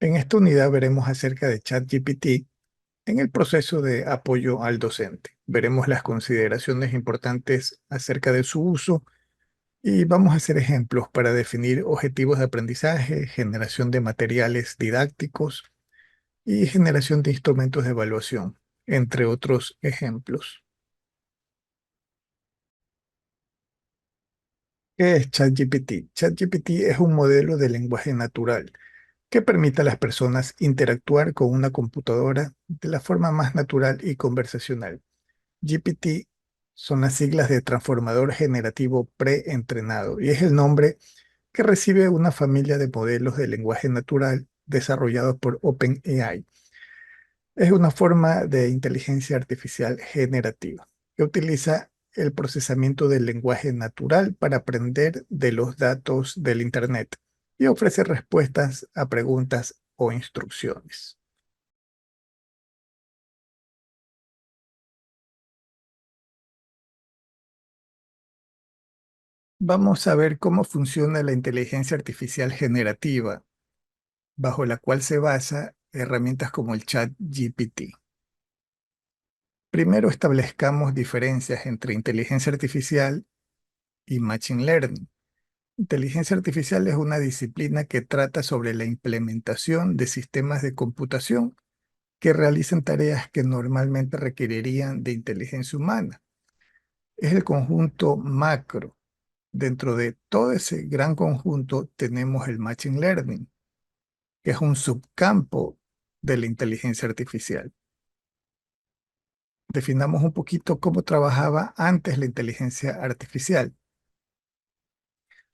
En esta unidad veremos acerca de ChatGPT en el proceso de apoyo al docente. Veremos las consideraciones importantes acerca de su uso y vamos a hacer ejemplos para definir objetivos de aprendizaje, generación de materiales didácticos y generación de instrumentos de evaluación, entre otros ejemplos. ¿Qué es ChatGPT? ChatGPT es un modelo de lenguaje natural que permite a las personas interactuar con una computadora de la forma más natural y conversacional. GPT son las siglas de Transformador Generativo Preentrenado y es el nombre que recibe una familia de modelos de lenguaje natural desarrollados por OpenAI. Es una forma de inteligencia artificial generativa que utiliza el procesamiento del lenguaje natural para aprender de los datos del Internet y ofrece respuestas a preguntas o instrucciones. Vamos a ver cómo funciona la inteligencia artificial generativa, bajo la cual se basa herramientas como el chat GPT. Primero establezcamos diferencias entre inteligencia artificial y machine learning. Inteligencia artificial es una disciplina que trata sobre la implementación de sistemas de computación que realizan tareas que normalmente requerirían de inteligencia humana. Es el conjunto macro. Dentro de todo ese gran conjunto tenemos el machine learning, que es un subcampo de la inteligencia artificial. Definamos un poquito cómo trabajaba antes la inteligencia artificial.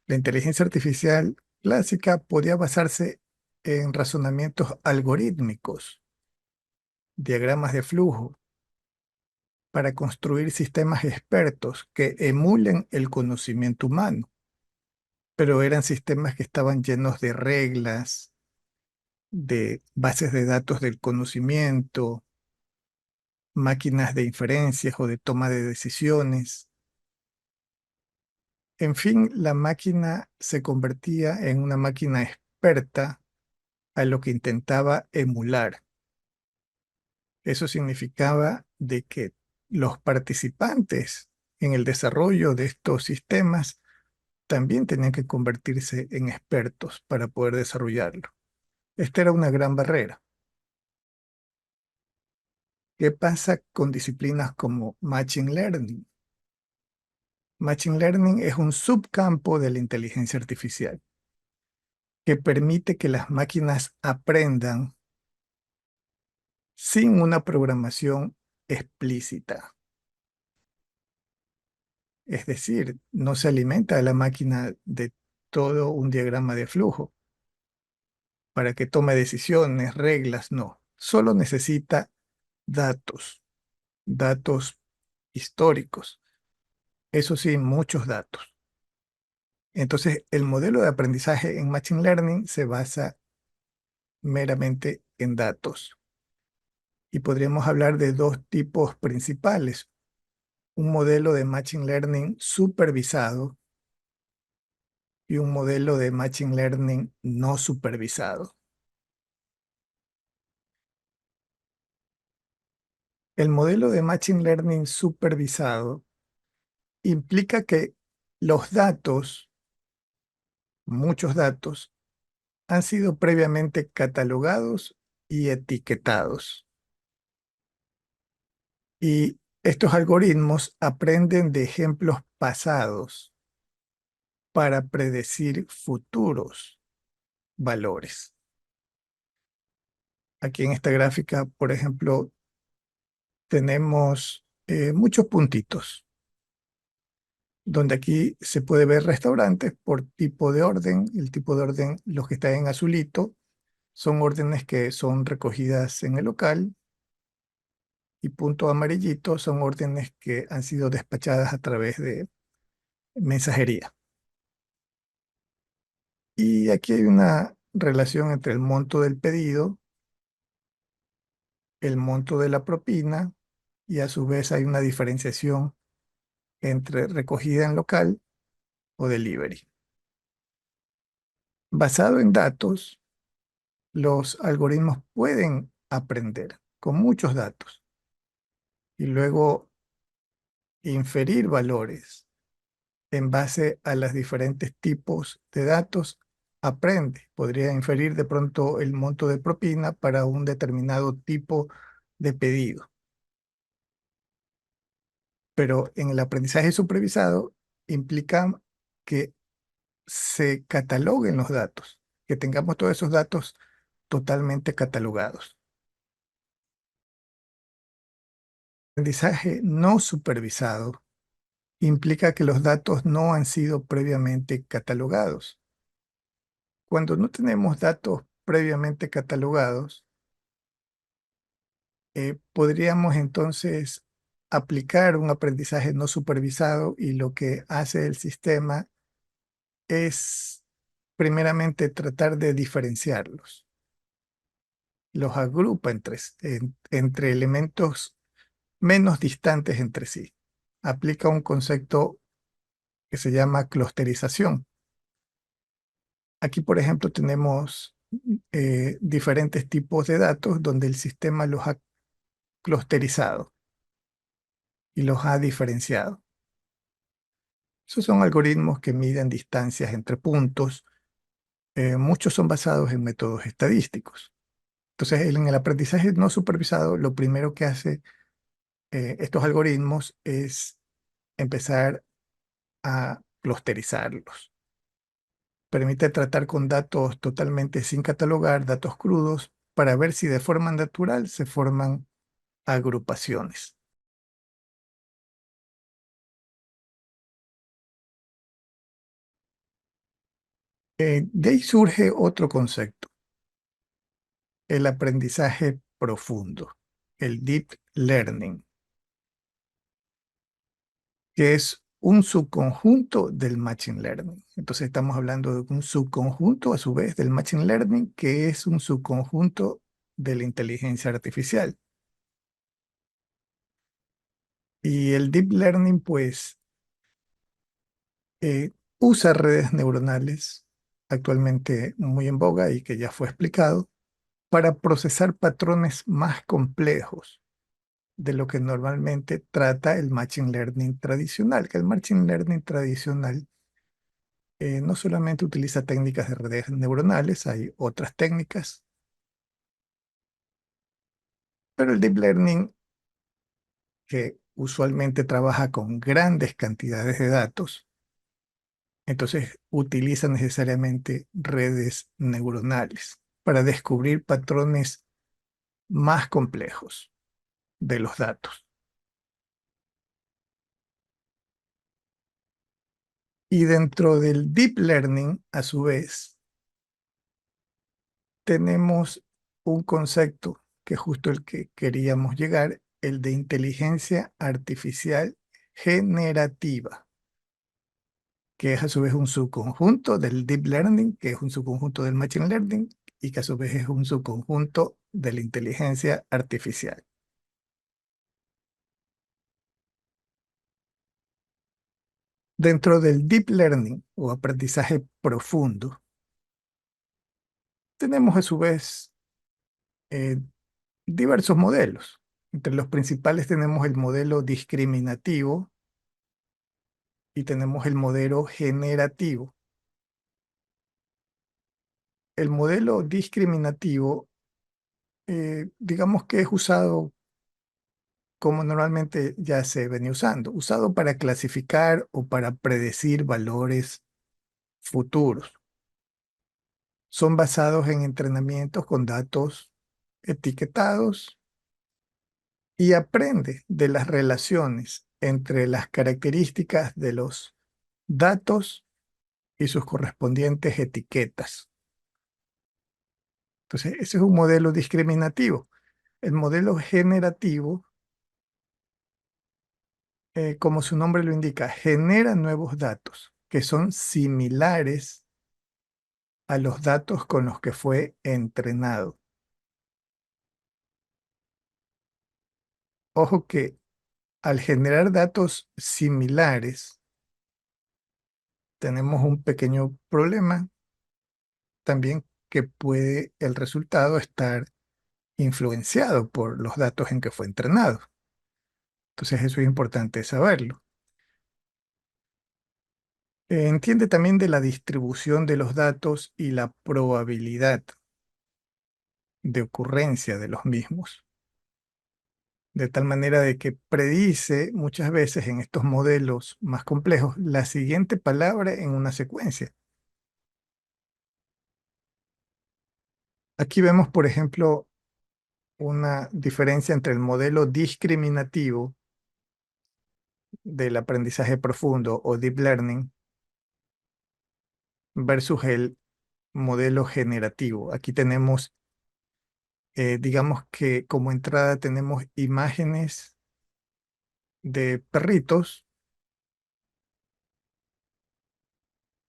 La inteligencia artificial clásica podía basarse en razonamientos algorítmicos, diagramas de flujo, para construir sistemas expertos que emulen el conocimiento humano, pero eran sistemas que estaban llenos de reglas, de bases de datos del conocimiento, máquinas de inferencias o de toma de decisiones. En fin, la máquina se convertía en una máquina experta a lo que intentaba emular. Eso significaba de que los participantes en el desarrollo de estos sistemas también tenían que convertirse en expertos para poder desarrollarlo. Esta era una gran barrera. ¿Qué pasa con disciplinas como Machine Learning? Machine Learning es un subcampo de la inteligencia artificial que permite que las máquinas aprendan sin una programación explícita. Es decir, no se alimenta a la máquina de todo un diagrama de flujo para que tome decisiones, reglas, no. Solo necesita datos, datos históricos. Eso sí, muchos datos. Entonces, el modelo de aprendizaje en Machine Learning se basa meramente en datos. Y podríamos hablar de dos tipos principales. Un modelo de Machine Learning supervisado y un modelo de Machine Learning no supervisado. El modelo de Machine Learning supervisado implica que los datos, muchos datos, han sido previamente catalogados y etiquetados. Y estos algoritmos aprenden de ejemplos pasados para predecir futuros valores. Aquí en esta gráfica, por ejemplo, tenemos muchos puntitos, donde aquí se puede ver restaurantes por tipo de orden. El tipo de orden, los que están en azulito, son órdenes que son recogidas en el local y punto amarillito son órdenes que han sido despachadas a través de mensajería. Y aquí hay una relación entre el monto del pedido, el monto de la propina y a su vez hay una diferenciación entre recogida en local o delivery. Basado en datos, los algoritmos pueden aprender con muchos datos y luego inferir valores en base a los diferentes tipos de datos. Aprende, podría inferir de pronto el monto de propina para un determinado tipo de pedido. Pero en el aprendizaje supervisado implica que se cataloguen los datos, que tengamos todos esos datos totalmente catalogados. Aprendizaje no supervisado implica que los datos no han sido previamente catalogados. Cuando no tenemos datos previamente catalogados, podríamos entonces aplicar un aprendizaje no supervisado y lo que hace el sistema es primeramente tratar de diferenciarlos. Los agrupa entre elementos menos distantes entre sí. Aplica un concepto que se llama clusterización. Aquí, por ejemplo, tenemos diferentes tipos de datos donde el sistema los ha clusterizado y los ha diferenciado. Esos son algoritmos que miden distancias entre puntos. Muchos son basados en métodos estadísticos. Entonces, en el aprendizaje no supervisado, lo primero que hace estos algoritmos es empezar a clusterizarlos. Permite tratar con datos totalmente sin catalogar, datos crudos, para ver si de forma natural se forman agrupaciones. De ahí surge otro concepto, el aprendizaje profundo, el deep learning, que es un subconjunto del machine learning. Entonces estamos hablando de un subconjunto a su vez del machine learning, que es un subconjunto de la inteligencia artificial. Y el deep learning, pues, usa redes neuronales, actualmente muy en boga y que ya fue explicado, para procesar patrones más complejos de lo que normalmente trata el machine learning tradicional, que el machine learning tradicional no solamente utiliza técnicas de redes neuronales, hay otras técnicas, pero el deep learning, que usualmente trabaja con grandes cantidades de datos, entonces utiliza necesariamente redes neuronales para descubrir patrones más complejos de los datos. Y dentro del deep learning, a su vez, tenemos un concepto que es justo el que queríamos llegar, el de inteligencia artificial generativa, que es a su vez un subconjunto del deep learning, que es un subconjunto del machine learning y que a su vez es un subconjunto de la inteligencia artificial. Dentro del deep learning o aprendizaje profundo, tenemos a su vez eh, diversos modelos. Entre los principales tenemos el modelo discriminativo y tenemos el modelo generativo. El modelo discriminativo, digamos que es usado como normalmente ya se venía usando, usado para clasificar o para predecir valores futuros. Son basados en entrenamientos con datos etiquetados y aprende de las relaciones entre las características de los datos y sus correspondientes etiquetas. Entonces, ese es un modelo discriminativo. El modelo generativo, como su nombre lo indica, genera nuevos datos que son similares a los datos con los que fue entrenado. Ojo que al generar datos similares, tenemos un pequeño problema también que puede el resultado estar influenciado por los datos en que fue entrenado. Entonces eso es importante saberlo. Entiende también de la distribución de los datos y la probabilidad de ocurrencia de los mismos, de tal manera de que predice muchas veces en estos modelos más complejos la siguiente palabra en una secuencia. Aquí vemos, por ejemplo, una diferencia entre el modelo discriminativo del aprendizaje profundo o deep learning versus el modelo generativo. Aquí tenemos, digamos que como entrada tenemos imágenes de perritos.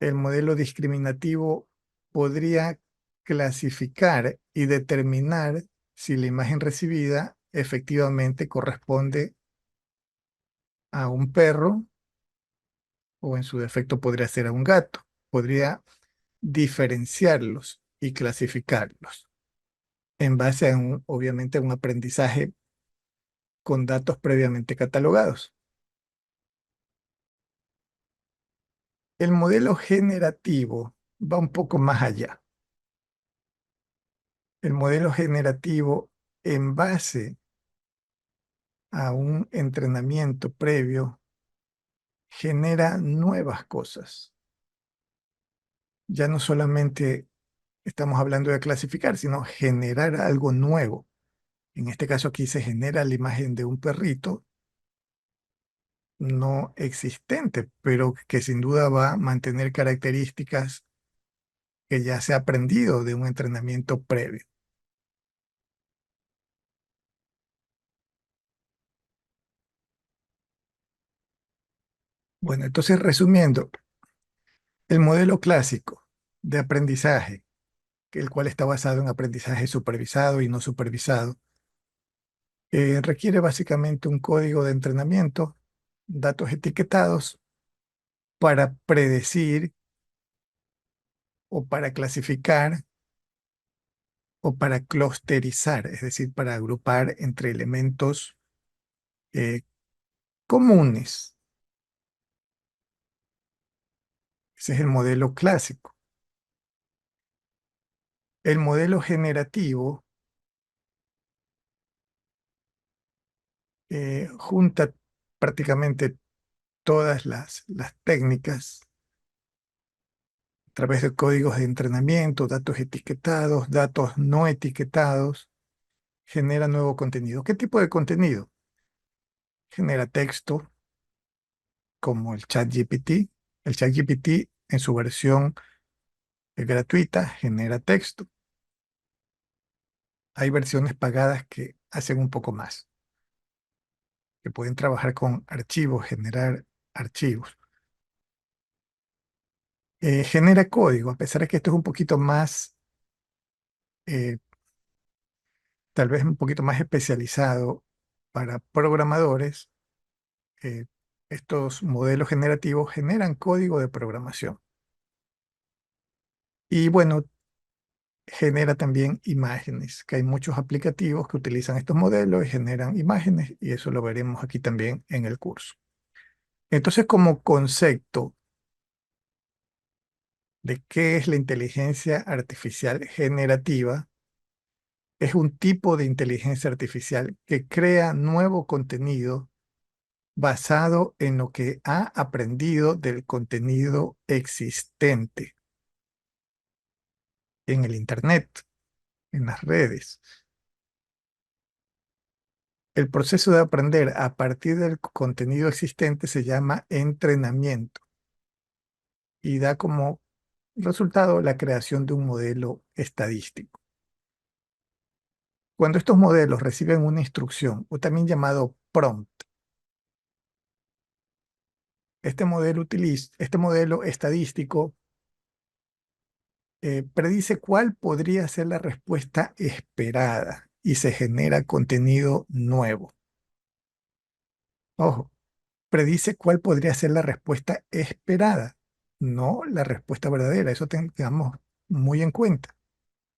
El modelo discriminativo podría clasificar y determinar si la imagen recibida efectivamente corresponde a un perro o en su defecto podría ser a un gato. Podría diferenciarlos y clasificarlos en base a obviamente a un aprendizaje con datos previamente catalogados. El modelo generativo va un poco más allá. El modelo generativo, en base a un entrenamiento previo, genera nuevas cosas. Ya no solamente estamos hablando de clasificar, sino generar algo nuevo. En este caso aquí se genera la imagen de un perrito no existente, pero que sin duda va a mantener características que ya se ha aprendido de un entrenamiento previo. Bueno, entonces resumiendo, el modelo clásico de aprendizaje, el cual está basado en aprendizaje supervisado y no supervisado, requiere básicamente un código de entrenamiento, datos etiquetados para predecir o para clasificar o para clusterizar, es decir, para agrupar entre elementos eh, comunes. Ese es el modelo clásico. El modelo generativo junta prácticamente todas las técnicas a través de códigos de entrenamiento, datos etiquetados, datos no etiquetados, genera nuevo contenido. ¿Qué tipo de contenido? Genera texto, como el ChatGPT. El ChatGPT en su versión gratuita genera texto. Hay versiones pagadas que hacen un poco más, que pueden trabajar con archivos, generar archivos. Genera código, a pesar de que esto es un poquito más, eh, tal vez un poquito más especializado para programadores. eh, Estos modelos generativos generan código de programación. Y bueno, genera también imágenes, que hay muchos aplicativos que utilizan estos modelos y generan imágenes, y eso lo veremos aquí también en el curso. Entonces, como concepto de qué es la inteligencia artificial generativa, es un tipo de inteligencia artificial que crea nuevo contenido basado en lo que ha aprendido del contenido existente en el Internet, en las redes. El proceso de aprender a partir del contenido existente se llama entrenamiento y da como resultado la creación de un modelo estadístico. Cuando estos modelos reciben una instrucción, o también llamado prompt, este modelo estadístico predice cuál podría ser la respuesta esperada y se genera contenido nuevo. Ojo, predice cuál podría ser la respuesta esperada, no la respuesta verdadera. Eso tengamos muy en cuenta.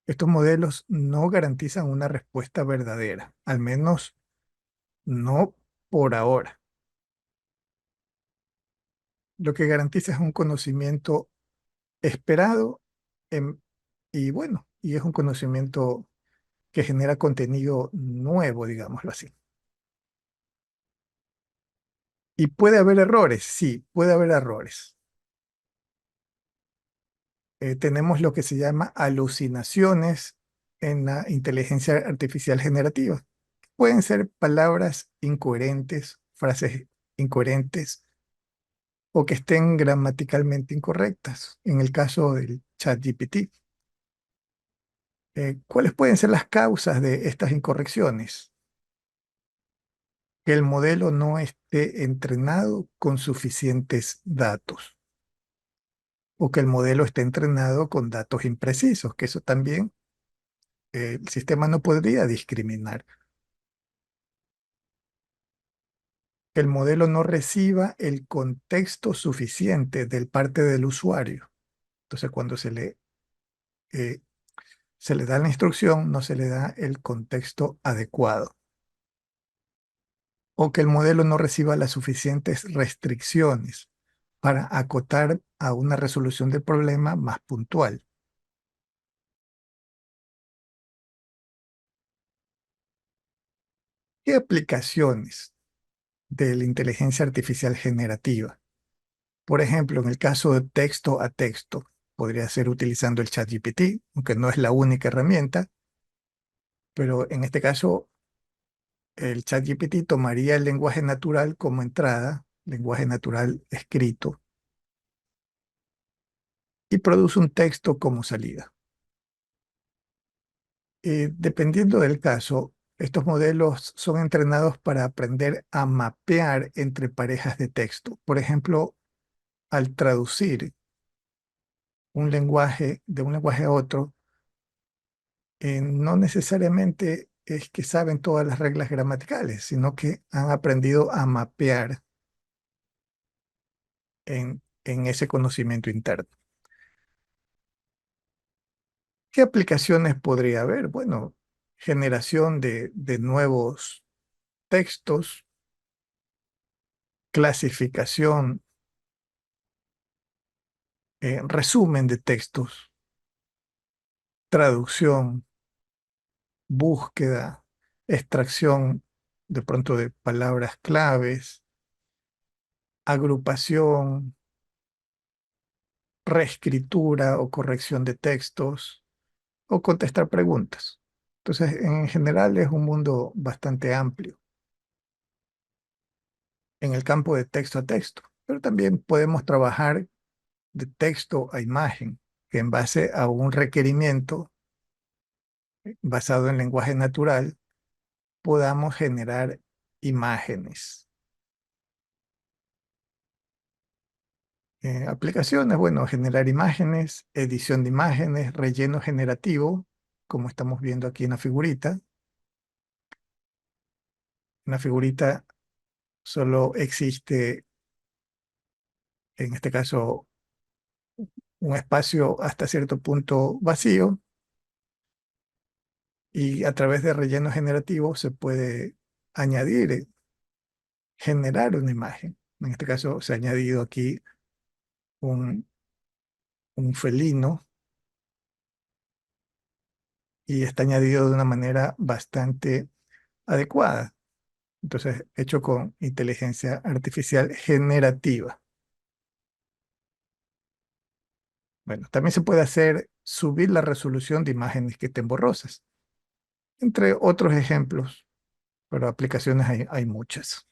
Estos modelos no garantizan una respuesta verdadera, al menos no por ahora. Lo que garantiza es un conocimiento esperado en- y bueno, y es un conocimiento que genera contenido nuevo, digámoslo así. ¿Y puede haber errores? Sí, puede haber errores. Tenemos lo que se llama alucinaciones en la inteligencia artificial generativa. Pueden ser palabras incoherentes, frases incoherentes o que estén gramaticalmente incorrectas. En el caso del ChatGPT, ¿cuáles pueden ser las causas de estas incorrecciones? Que el modelo no esté entrenado con suficientes datos o que el modelo esté entrenado con datos imprecisos, que eso también el sistema no podría discriminar. Que el modelo no reciba el contexto suficiente del parte del usuario. Entonces, cuando eh, se le da la instrucción, no se le da el contexto adecuado. O que el modelo no reciba las suficientes restricciones para acotar a una resolución del problema más puntual. ¿Qué aplicaciones de la inteligencia artificial generativa? Por ejemplo, en el caso de texto a texto, podría ser utilizando el ChatGPT, aunque no es la única herramienta, pero en este caso el ChatGPT tomaría el lenguaje natural como entrada, lenguaje natural escrito, y produce un texto como salida. Dependiendo del caso, estos modelos son entrenados para aprender a mapear entre parejas de texto. Por ejemplo, al traducir un lenguaje de un lenguaje a otro, no necesariamente es que saben todas las reglas gramaticales, sino que han aprendido a mapear en ese conocimiento interno. ¿Qué aplicaciones podría haber? Bueno, generación de nuevos textos, clasificación, resumen de textos, traducción, búsqueda, extracción de pronto de palabras claves, agrupación, reescritura o corrección de textos o contestar preguntas. Entonces, en general es un mundo bastante amplio en el campo de texto a texto, pero también podemos trabajar de texto a imagen, que en base a un requerimiento basado en lenguaje natural, podamos generar imágenes. Aplicaciones, bueno, generar imágenes, edición de imágenes, relleno generativo, como estamos viendo aquí en la figurita. En la figurita solo existe, en este caso, un espacio hasta cierto punto vacío y a través de relleno generativo se puede añadir, generar una imagen. En este caso se ha añadido aquí un, un felino y está añadido de una manera bastante adecuada. Entonces, hecho con inteligencia artificial generativa. Bueno, también se puede hacer subir la resolución de imágenes que estén borrosas, entre otros ejemplos, pero aplicaciones hay muchas.